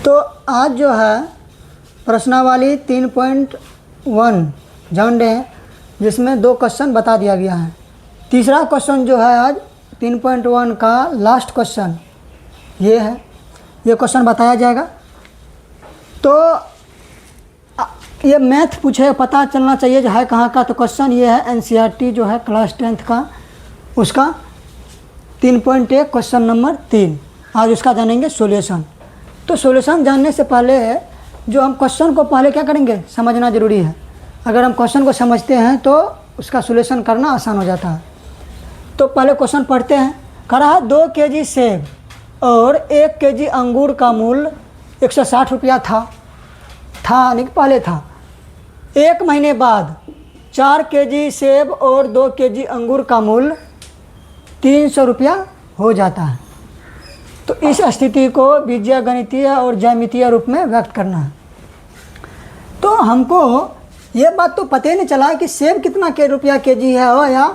तो आज जो है प्रश्नावली 3.1 जान रहे हैं, जिसमें 2 क्वेश्चन बता दिया गया है। तीसरा क्वेश्चन जो है आज 3.1 का लास्ट क्वेश्चन ये है, ये क्वेश्चन बताया जाएगा। तो ये मैथ पूछे, पता चलना चाहिए जो है कहाँ का। तो क्वेश्चन ये है एनसीईआरटी जो है क्लास 10th का, उसका 3.1 क्वेश्चन नंबर 3। आज उसका जानेंगे सॉल्यूशन। तो सॉल्यूशन जानने से पहले जो हम क्वेश्चन को पहले क्या करेंगे, समझना ज़रूरी है। अगर हम क्वेश्चन को समझते हैं तो उसका सॉल्यूशन करना आसान हो जाता है। तो पहले क्वेश्चन पढ़ते हैं। कह रहा है 2 kg सेब और 1 kg अंगूर का मूल्य 160 रुपया था यानी कि पहले था। 1 महीने बाद 4 kg सेब और 2 kg अंगूर का मूल्य 300 रुपया हो जाता है। तो इस स्थिति को बीजगणितीय और ज्यामितीय रूप में व्यक्त करना है। तो हमको ये बात तो पता ही नहीं चला कि सेब कितना रुपया केजी है और या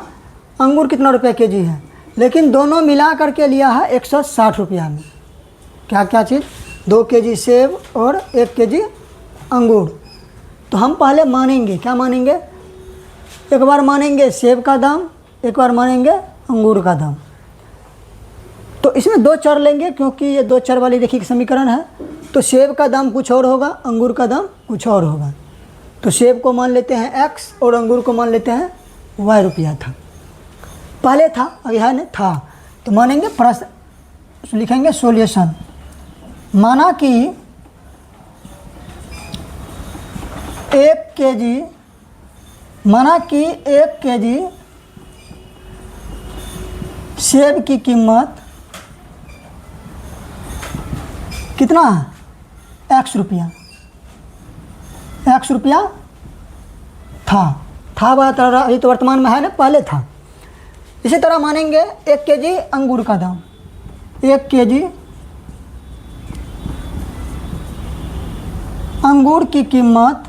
अंगूर कितना रुपया केजी है, लेकिन दोनों मिला करके लिया है 160 रुपया में। क्या क्या चीज़, 2 kg सेब और 1 kg अंगूर। तो हम पहले मानेंगे, क्या मानेंगे, एक बार मानेंगे सेब का दाम, एक बार मानेंगे अंगूर का दाम। तो इसमें 2 चर लेंगे, क्योंकि ये 2 चर वाली रेखीय समीकरण है। तो सेब का दाम कुछ और होगा, अंगूर का दाम कुछ और होगा। तो सेब को मान लेते हैं x और अंगूर को मान लेते हैं y रुपया था। पहले था, अब यह नहीं था। तो मानेंगे प्रश्न, लिखेंगे सॉल्यूशन। माना कि 1 kg सेब की कीमत कितना है, x रुपया था बात। ये तो वर्तमान में है ना, पहले था। इसी तरह मानेंगे 1 kg अंगूर का दाम। 1 kg अंगूर की कीमत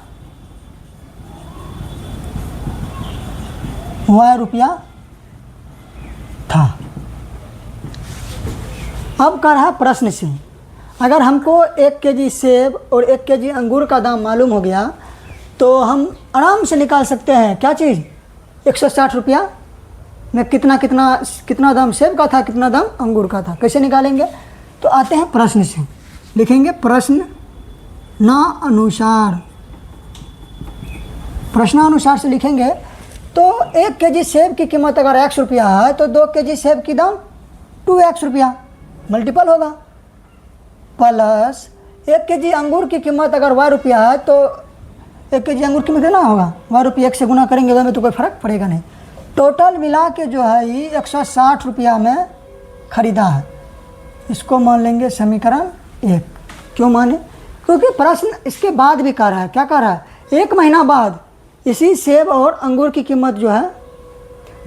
y रुपया था। अब कह रहा है प्रश्न से, अगर हमको 1 kg सेब और 1 kg अंगूर का दाम मालूम हो गया तो हम आराम से निकाल सकते हैं क्या चीज़, 160 रुपया में कितना दाम सेब का था, कितना दाम अंगूर का था। कैसे निकालेंगे, तो आते हैं प्रश्न से। लिखेंगे प्रश्नानुसार से लिखेंगे। तो 1 kg सेब की कीमत अगर x रुपया है तो 2 kg सेब की दाम 2x रुपया मल्टीपल होगा, प्लस 1 kg अंगूर की कीमत अगर y रुपया है तो 1 kg अंगूर की कीमत कितना होगा, y रुपया 1 से गुना करेंगे तो हमें तो कोई फ़र्क पड़ेगा नहीं। टोटल मिला के जो है ये 160 रुपया में ख़रीदा है। इसको मान लेंगे समीकरण 1। क्यों माने, क्योंकि प्रश्न इसके बाद भी कह रहा है, क्या कह रहा है, 1 महीना बाद इसी सेब और अंगूर की कीमत जो है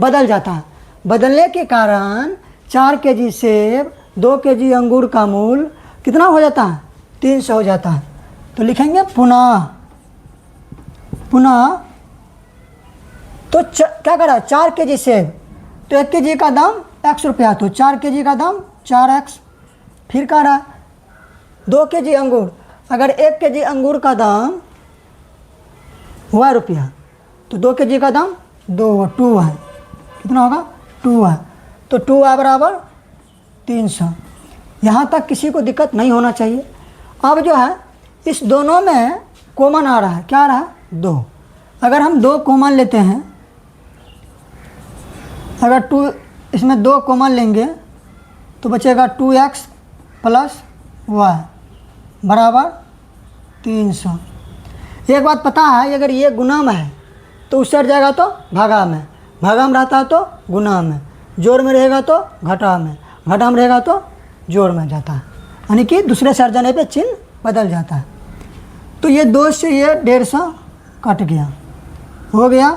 बदल जाता है। बदलने के कारण 4 kg सेब 2 kg अंगूर का मूल्य कितना हो जाता है, 300 हो जाता है। तो लिखेंगे पुनः तो क्या कर रहा है, 4 kg सेब तो 1 kg का दाम x रुपया, तो 4 kg का दाम 4x। फिर कह रहा है 2 kg अंगूर, अगर 1 kg अंगूर का दाम y रुपया तो 2 kg का दाम 2 है, कितना होगा 2 है। तो 2y बराबर 300। यहाँ तक किसी को दिक्कत नहीं होना चाहिए। अब जो है इस दोनों में कॉमन आ रहा है, क्या आ रहा है, 2। अगर हम 2 कॉमन लेते हैं, अगर 2 इसमें 2 कॉमन लेंगे तो बचेगा 2x प्लस y बराबर 300। एक बात पता है, अगर ये गुना में है तो उस साइड जाएगा तो भागा में रहता है तो गुना में, जोड़ में रहेगा तो घटा में रहेगा तो जोड़ में जाता है, यानी कि दूसरे साइड जाने पे चिन्ह बदल जाता है। तो ये 2 से ये 150 कट गया, हो गया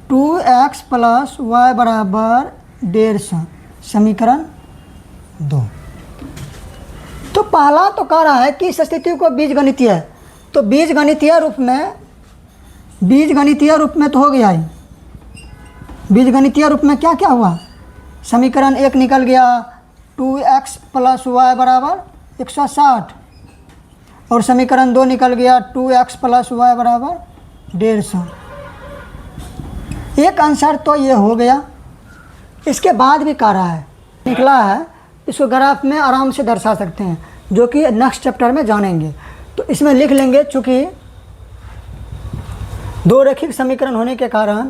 2x प्लस y बराबर 150, समीकरण 2। तो पहला तो कह रहा है कि इस स्थिति को बीजगणितीय है, तो बीजगणितीय रूप में तो हो गया ही। बीजगणितीय रूप में क्या क्या हुआ, समीकरण 1 निकल गया, 2x प्लस y बराबर 160। और समीकरण 2 निकल गया 2x + y बराबर 150। एक आंसर तो ये हो गया। इसके बाद भी कह रहा है, निकला है, इसको ग्राफ में आराम से दर्शा सकते हैं, जो कि नेक्स्ट चैप्टर में जानेंगे। तो इसमें लिख लेंगे, चूँकि दो रैखिक समीकरण होने के कारण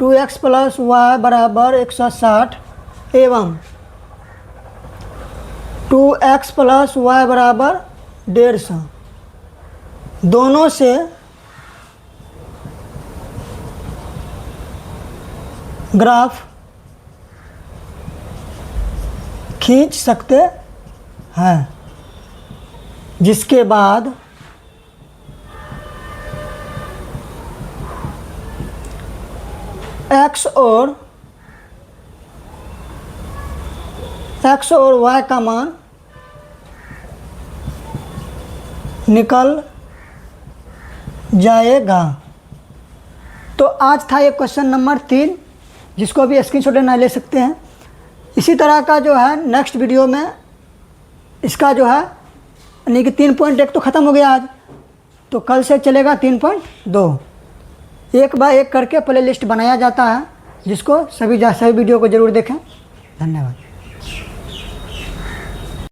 2x + y बराबर 160 एवं 2x + y बराबर 150 दोनों से ग्राफ खींच सकते हैं, जिसके बाद x और y का मान निकल जाएगा। तो आज था ये क्वेश्चन नंबर 3, जिसको भी स्क्रीनशॉट लेना ले सकते हैं। इसी तरह का जो है नेक्स्ट वीडियो में इसका जो है यानी कि 3.1 तो ख़त्म हो गया आज, तो कल से चलेगा 3.2। एक बाय एक करके प्ले लिस्ट बनाया जाता है, जिसको सभी वीडियो को ज़रूर देखें। धन्यवाद।